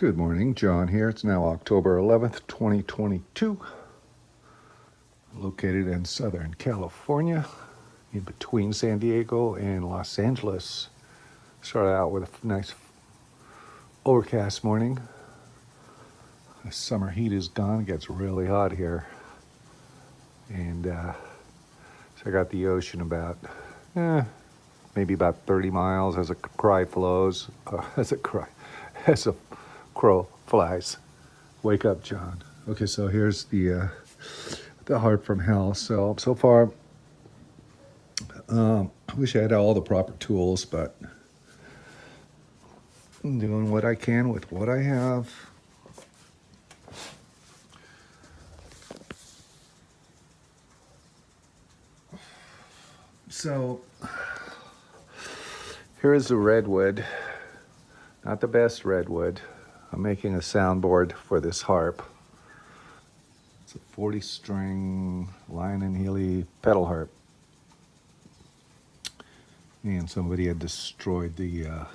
Good morning, John here. It's now October 11th, 2022. Located in Southern California, in between San Diego and Los Angeles. Started out with a nice overcast morning. The summer heat is gone. It gets really hot here. And so I got the ocean about, maybe about 30 miles as a crow flies. As a crow flies. Wake up, John. Okay, so here's the Harp from hell. So far, I wish I had all the proper tools, but I'm doing what I can with what I have. So here is the redwood, not the best redwood. I'm making a soundboard for this harp. It's a 40-string Lyon&Healy pedal harp. And somebody had destroyed the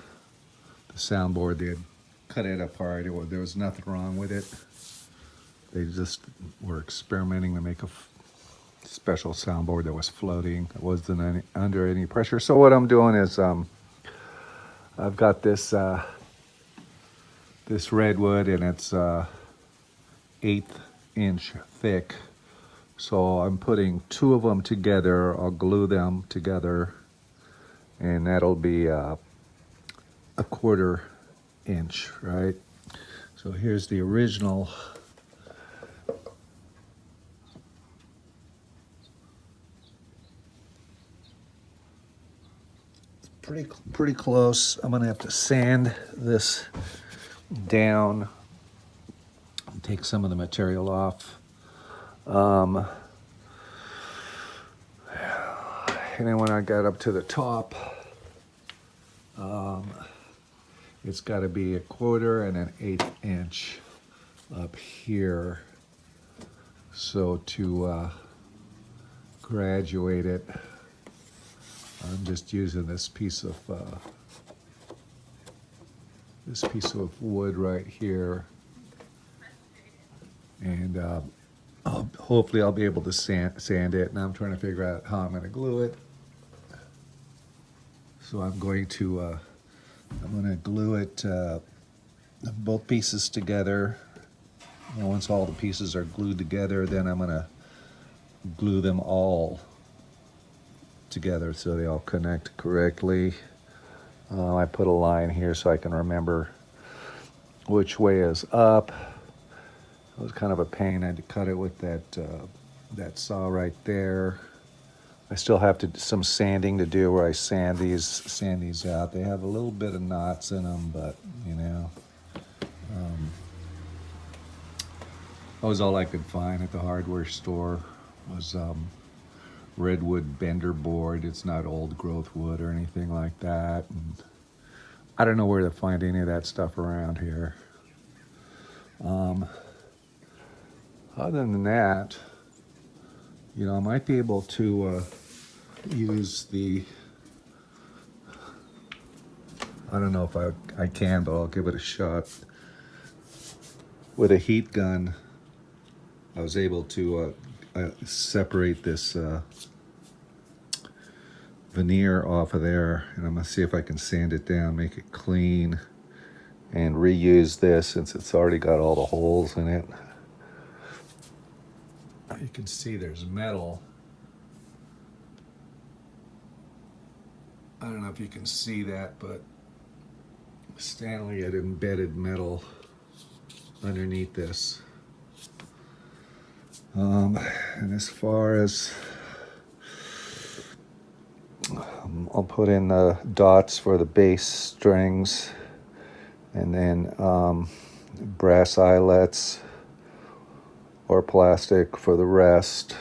soundboard. They had cut it apart. There was nothing wrong with it. They just were experimenting to make a special soundboard that was floating. It wasn't under any pressure. So what I'm doing is I've got this this redwood, and it's 1/8 inch thick. So I'm putting two of them together. I'll glue them together, and that'll be a 1/4 inch, right? So here's the original. Pretty close. I'm gonna have to sand this down, take some of the material off. And then when I got up to the top, it's got to be 1/4 and an 1/8 inch up here. So to graduate it, I'm just using this piece of wood right here, and hopefully I'll be able to sand it. And I'm trying to figure out how I'm going to glue it. So I'm going to glue it, both pieces together. And once all the pieces are glued together, then I'm going to glue them all together so they all connect correctly. I put a line here so I can remember which way is up. It was kind of a pain. I had to cut it with that saw right there. I still have some sanding to do where I sand these out. They have a little bit of knots in them, but you know, that was all I could find at the hardware store was redwood bender board. It's not old growth wood or anything like that. And I don't know where to find any of that stuff around here. Other than that, you know, I might be able to use I don't know if I can, but I'll give it a shot. With a heat gun, I was able to separate this veneer off of there, and I'm gonna see if I can sand it down, make it clean, and reuse this since it's already got all the holes in it. You can see there's metal. I don't know if you can see that, but Stanley had embedded metal underneath this. And as far as I'll put in the dots for the bass strings, and then brass eyelets or plastic for the rest.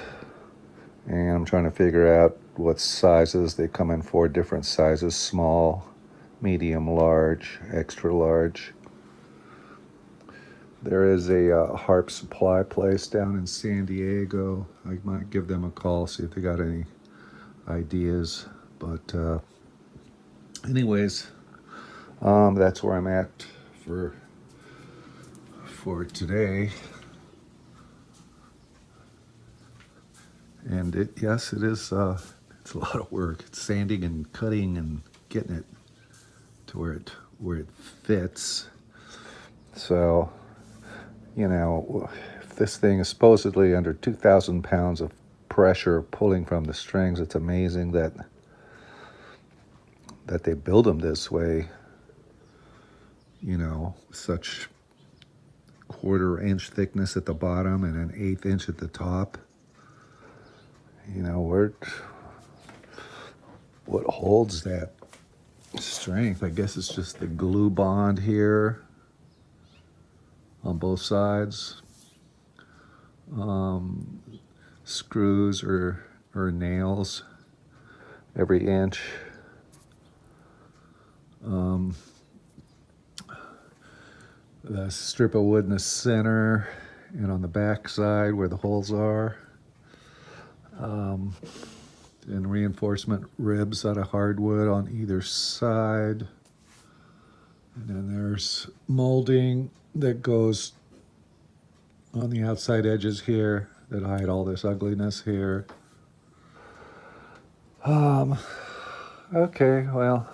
And I'm trying to figure out what sizes they come in for. Different sizes: small, medium, large, extra large. There is a harp supply place down in San Diego. I might give them a call, see if they got any ideas. But anyways, that's where I'm at for for today. And yes, it is, it's a lot of work. It's sanding and cutting and getting it to where it fits. So, you know, if this thing is supposedly under 2,000 pounds of pressure pulling from the strings, it's amazing that they build them this way, you know, such 1/4 inch thickness at the bottom and an 1/8 inch at the top. You know, what holds that strength? I guess it's just the glue bond here on both sides. Screws or nails every inch. The strip of wood in the center and on the back side where the holes are. And reinforcement ribs out of hardwood on either side. And then there's molding that goes on the outside edges here that hide all this ugliness here. Okay, well,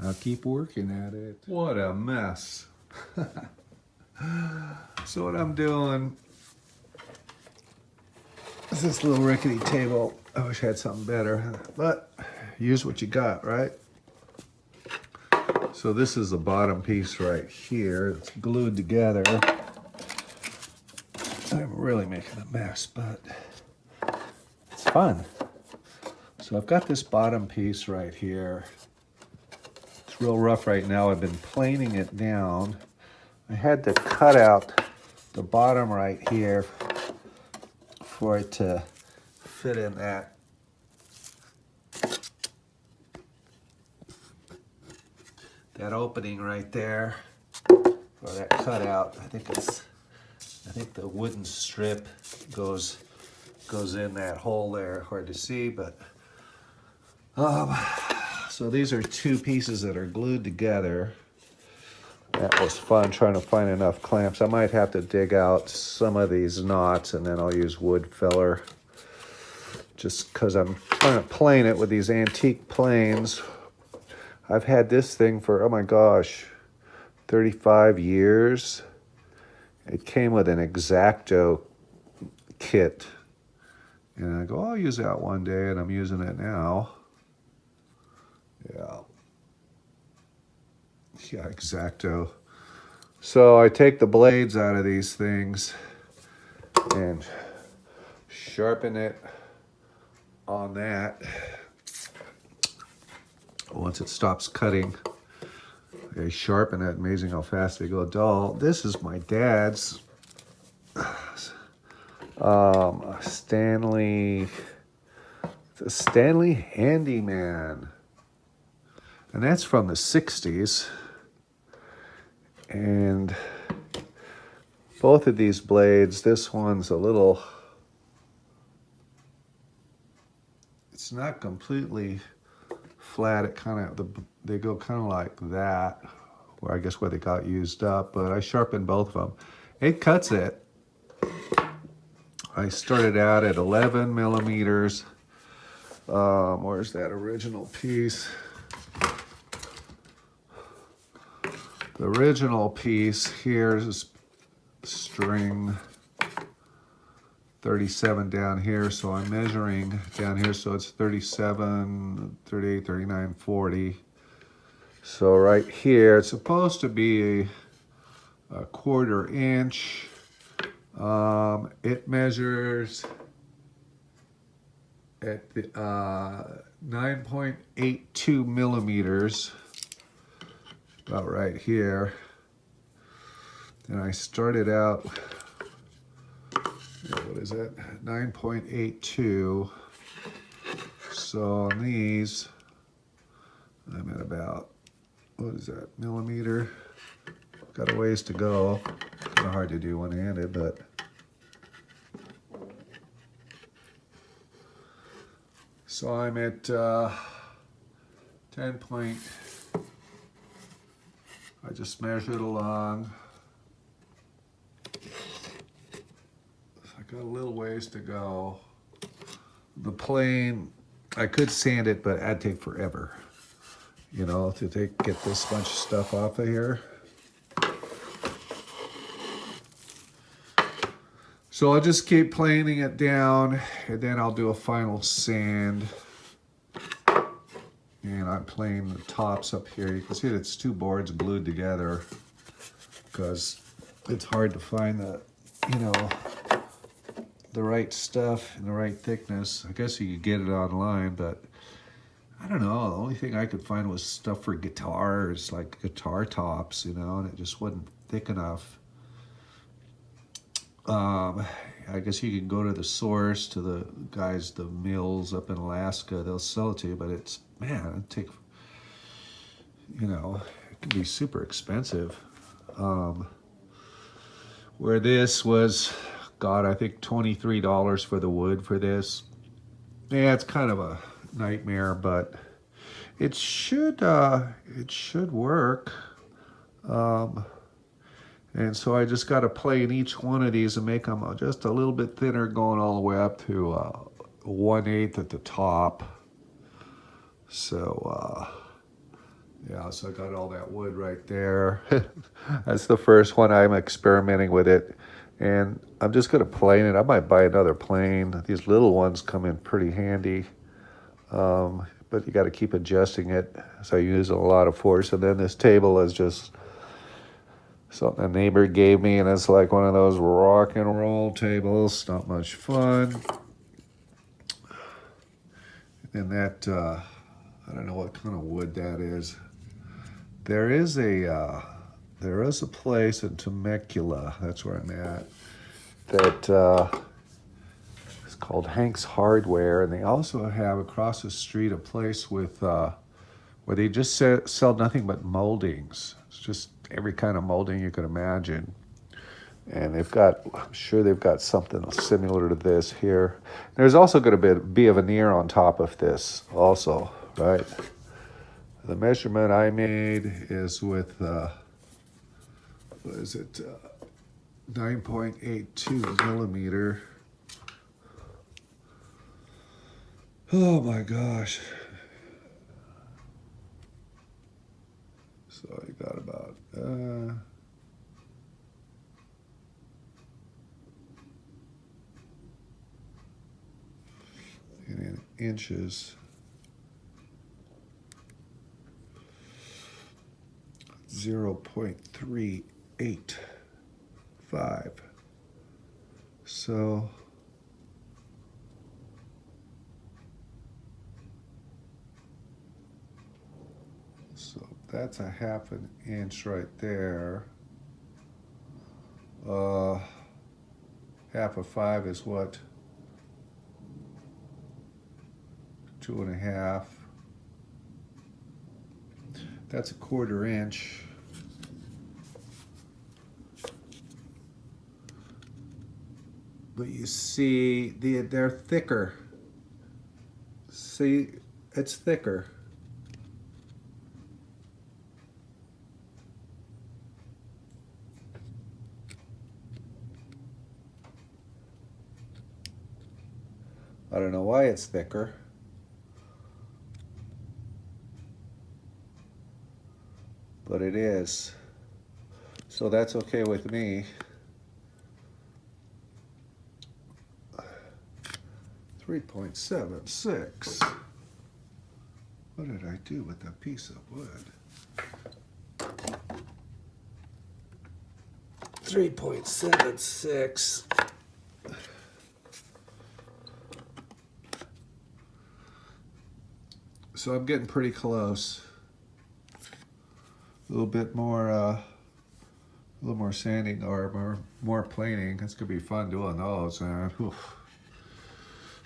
I'll keep working at it. What a mess. So what I'm doing is this little rickety table. I wish I had something better, but use what you got, right? So this is the bottom piece right here. It's glued together. I'm really making a mess, but it's fun. So I've got this bottom piece right here. It's real rough right now. I've been planing it down. I had to cut out the bottom right here for it to fit in that opening right there, or that cutout. I think the wooden strip goes in that hole there. Hard to see, but so these are two pieces that are glued together. That was fun trying to find enough clamps. I might have to dig out some of these knots and then I'll use wood filler, just because I'm trying to plane it with these antique planes. I've had this thing for, oh my gosh, 35 years. It came with an X-Acto kit. And I go, I'll use that one day, and I'm using it now. Yeah, X-Acto. So I take the blades out of these things and sharpen it on that. Once it stops cutting, they sharpen it. Amazing how fast they go dull. This is my dad's Stanley. It's a Stanley Handyman, and that's from the 60s. And both of these blades, this one's a little, it's not completely flat. It kind of, they go kind of like that, where I guess where they got used up, but I sharpened both of them. It cuts it. I started out at 11 millimeters. Where's that original piece? The original piece here is string 37 down here, so I'm measuring down here, so it's 37, 38, 39, 40. So right here, it's supposed to be a 1/4 inch. It measures at the 9.82 millimeters, about right here. And I started out, what is that, 9.82. So on these, I'm at about, what is that, millimeter? Got a ways to go. Kind of hard to do one-handed, but so I'm at 10 point, I just measured along Got a little ways to go. The plane, I could sand it, but that'd take forever. You know, to get this bunch of stuff off of here. So I'll just keep planing it down, and then I'll do a final sand. And I'm playing the tops up here. You can see it's two boards glued together because it's hard to find the, you know, the right stuff and the right thickness. I guess you could get it online, but I don't know. The only thing I could find was stuff for guitars, like guitar tops, you know, and it just wasn't thick enough. I guess you can go to the source, to the guys, the mills up in Alaska. They'll sell it to you, but it's, man, it'd take, you know, it can be super expensive. Where this was, God, I think $23 for the wood for this. Yeah, it's kind of a nightmare, but it should work. And so I just got to plane each one of these and make them just a little bit thinner, going all the way up to 1/8 at the top. So yeah, so I got all that wood right there. That's the first one. I'm experimenting with it, and I'm just going to plane it. I might buy another plane. These little ones come in pretty handy, but you got to keep adjusting it. So I use a lot of force, and then this table is just something a neighbor gave me, and it's like one of those rock and roll tables. Not much fun. And that, I don't know what kind of wood that is. There is a place in Temecula, that's where I'm at, that is called Hank's Hardware, and they also have across the street a place with where they just sell nothing but moldings. It's just every kind of molding you could imagine. And I'm sure they've got something similar to this here. There's also going to be a veneer on top of this also, right? The measurement I made is with, what is it, 9.82 millimeter. Oh my gosh. So you got about, in inches, 0.385. So that's a 1/2 inch right there. 1/2 of 5 is what? 2.5. That's a 1/4 inch. But you see, they're thicker. See, it's thicker. I don't know why it's thicker. But it is. So that's okay with me. 3.76. What did I do with that piece of wood? 3.76. So I'm getting pretty close. A little bit more, a little more sanding or more planing. It's gonna be fun doing those.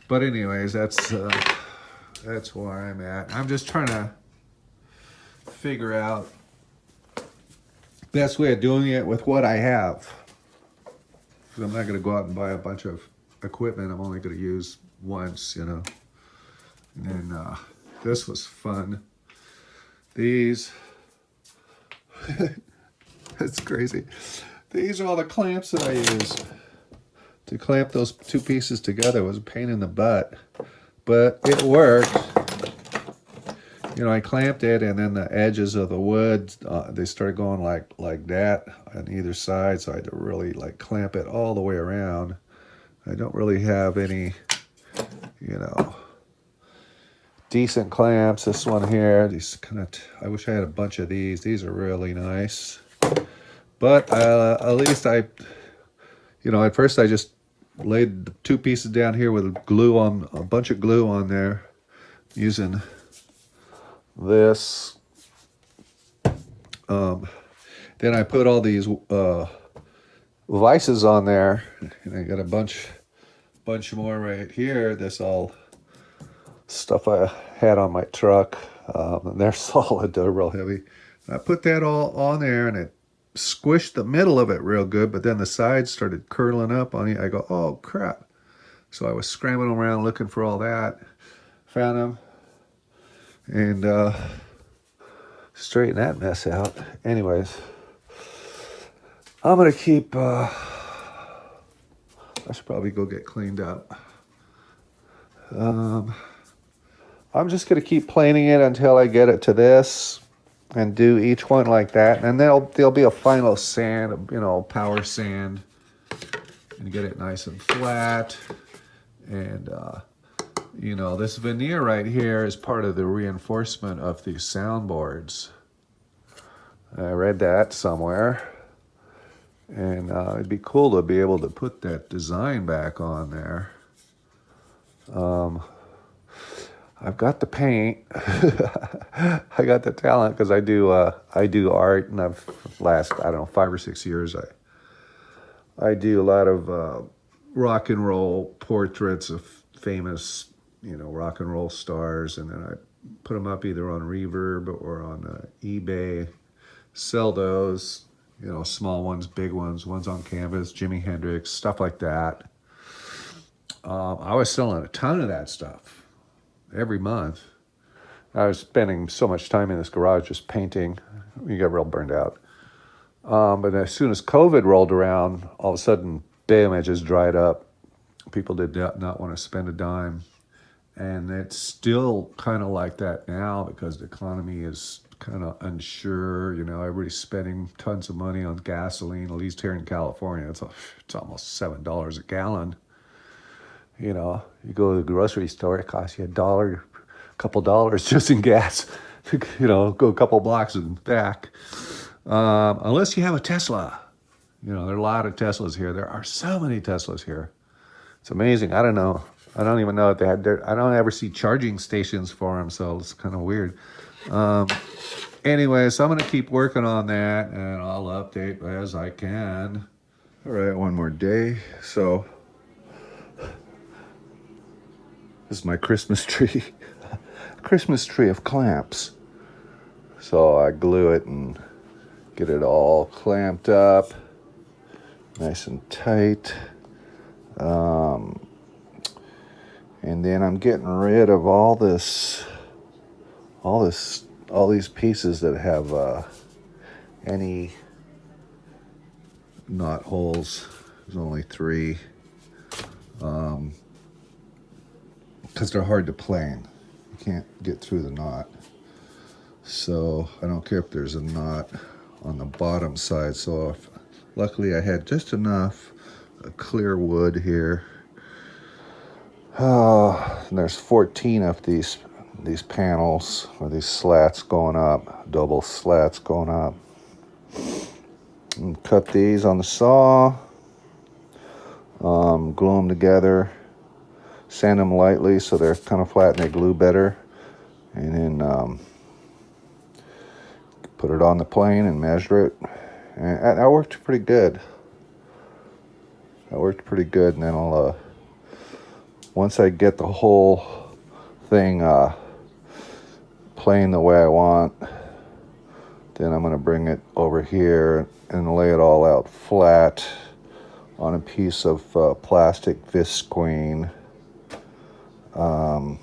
But anyways, that's where I'm at. I'm just trying to figure out best way of doing it with what I have. Because I'm not gonna go out and buy a bunch of equipment. I'm only gonna use once, you know. And then this was fun. These. That's crazy. These are all the clamps that I use. to clamp those two pieces together was a pain in the butt, but it worked. You know, I clamped it, and then the edges of the wood, they started going like that on either side, so I had to really like clamp it all the way around. I don't really have any, you know, decent clamps. This one here, these kind of, I wish I had a bunch of these. These are really nice. But at least I, you know, at first I just laid the two pieces down here with glue on, a bunch of glue on there, using this. Then I put all these vices on there, and I got a bunch more right here. This all stuff I had on my truck, and they're solid. They're real heavy. I put that all on there, and it squished the middle of it real good, but then the sides started curling up on it. I go, oh crap. So I was scrambling around looking for all that, found them, and straighten that mess out. Anyways, I'm gonna keep, I should probably go get cleaned up. I'm just gonna keep planing it until I get it to this, and do each one like that, and then there'll be a final sand, you know, power sand, and get it nice and flat. And you know, this veneer right here is part of the reinforcement of these soundboards. I read that somewhere, and it'd be cool to be able to put that design back on there. I've got the paint. I got the talent, because I do art, and I've last, I don't know, 5 or 6 years I do a lot of rock and roll portraits of famous, you know, rock and roll stars, and then I put them up either on Reverb or on eBay. Sell those, you know, small ones, big ones, ones on canvas, Jimi Hendrix, stuff like that. I was selling a ton of that stuff every month. I was spending so much time in this garage just painting. You get real burned out. But as soon as COVID rolled around, all of a sudden, bam, it just dried up. People did not want to spend a dime. And it's still kind of like that now, because the economy is kind of unsure. You know, everybody's spending tons of money on gasoline, at least here in California. It's almost $7 a gallon. You know, you go to the grocery store, it costs you $1, a couple dollars just in gas. You know, go a couple blocks and back. Unless you have a Tesla. You know, there are a lot of Teslas here. There are so many Teslas here. It's amazing. I don't know. I don't even know if they had I don't ever see charging stations for them, so it's kind of weird. Anyway, so I'm going to keep working on that, and I'll update as I can. All right, one more day. So this is my Christmas tree. Christmas tree of clamps. So I glue it and get it all clamped up, nice and tight. And then I'm getting rid of all these pieces that have any knot holes. There's only 3, because they're hard to plane. You can't get through the knot. So I don't care if there's a knot on the bottom side. So luckily I had just enough clear wood here. And there's 14 of these panels, or these slats going up, double slats going up. And cut these on the saw, glue them together, sand them lightly so they're kind of flat and they glue better, and then put it on the plane and measure it. And that worked pretty good. And then I'll once I get the whole thing playing the way I want, then I'm going to bring it over here and lay it all out flat on a piece of plastic visqueen. Then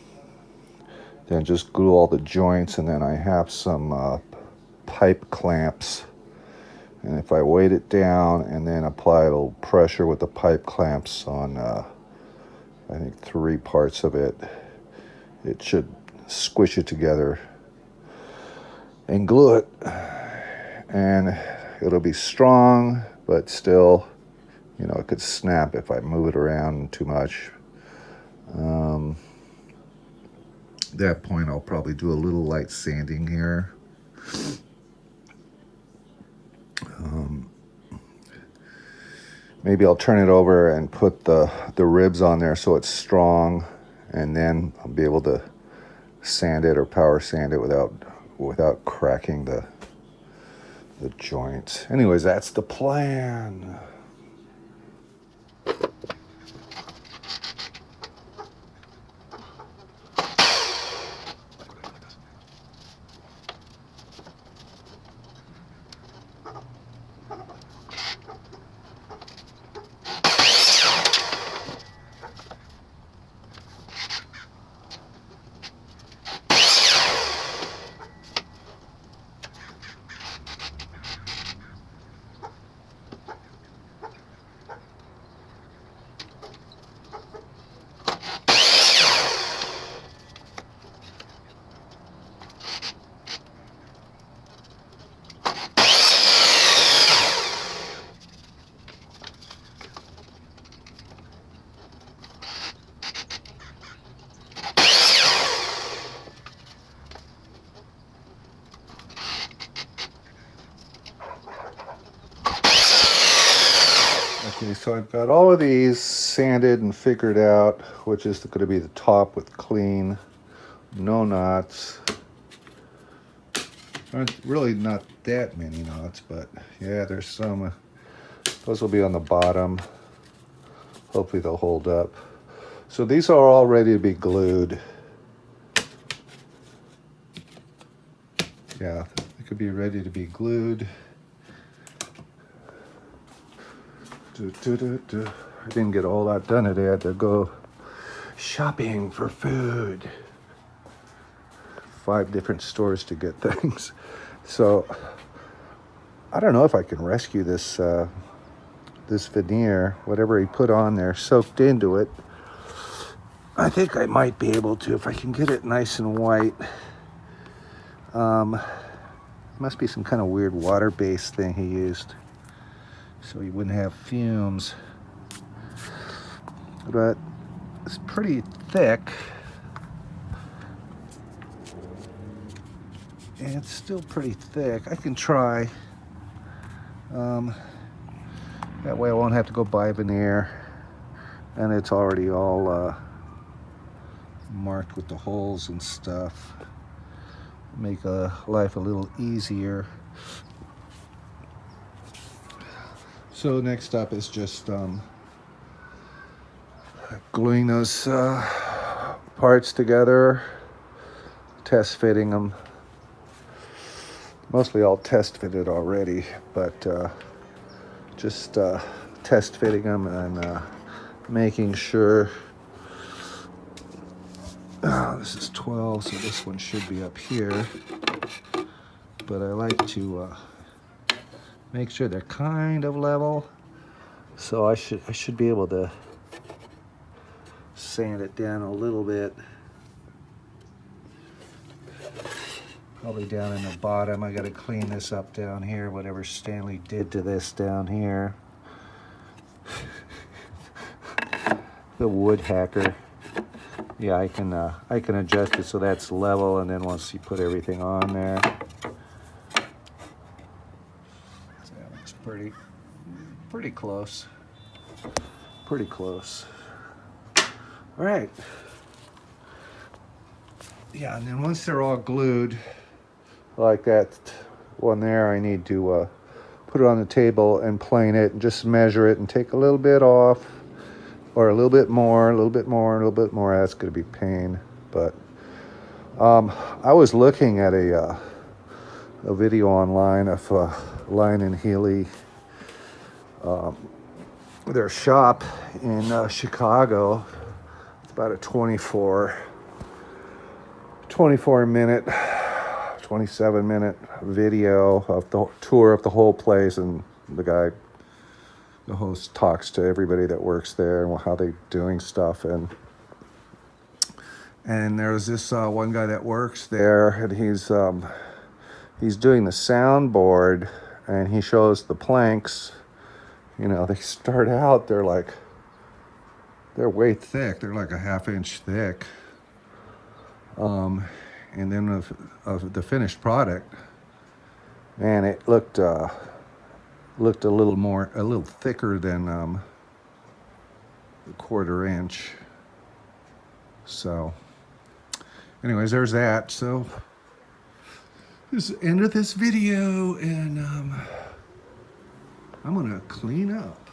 just glue all the joints, and then I have some pipe clamps, And if I weight it down and then apply a little pressure with the pipe clamps on, I think 3 parts of it, it should squish it together and glue it. And it'll be strong, but still, you know, it could snap if I move it around too much. At that point, I'll probably do a little light sanding here. Maybe I'll turn it over and put the ribs on there so it's strong, and then I'll be able to sand it or power sand it without cracking the joints. Anyways, that's the plan. Okay, so I've got all of these sanded and figured out, which is going to be the top with clean, no knots. Really not that many knots, but yeah, there's some. Those will be on the bottom. Hopefully they'll hold up. So these are all ready to be glued. Yeah, they could be ready to be glued. I didn't get a whole lot done today. I had to go shopping for food. 5 different stores to get things. So I don't know if I can rescue this this veneer, whatever he put on there, soaked into it. I think I might be able to if I can get it nice and white. Must be some kind of weird water-based thing he used, so he wouldn't have fumes. But it's pretty thick. And it's still pretty thick. I can try. That way I won't have to go buy veneer. And it's already all marked with the holes and stuff. Make life a little easier. So next up is just gluing those parts together, test fitting them. Mostly all test fitted already, but just test fitting them and making sure. This is 12, so this one should be up here. But I like to make sure they're kind of level. So I should be able to sand it down a little bit. Probably down in the bottom. I got to clean this up down here, whatever Stanley did to this down here. The wood hacker. Yeah, I can adjust it so that's level, and then once you put everything on there, so that looks pretty close. Pretty close. All right. Yeah, and then once they're all glued, like that one there, I need to put it on the table and plane it and just measure it and take a little bit off, or a little bit more, a little bit more, a little bit more. That's going to be pain. But I was looking at a video online of Lyon&Healy, their shop in Chicago. It's about a 24 minute 27-minute video of the tour of the whole place, and the host talks to everybody that works there and how they're doing stuff. And there's this one guy that works there, and he's doing the soundboard, and he shows the planks. You know, they start out, they're way thick. They're like a half-inch thick. And then of the finished product, and it looked a little thicker than a 1/4 inch. So anyways, there's that. So this is the end of this video, and I'm gonna clean up.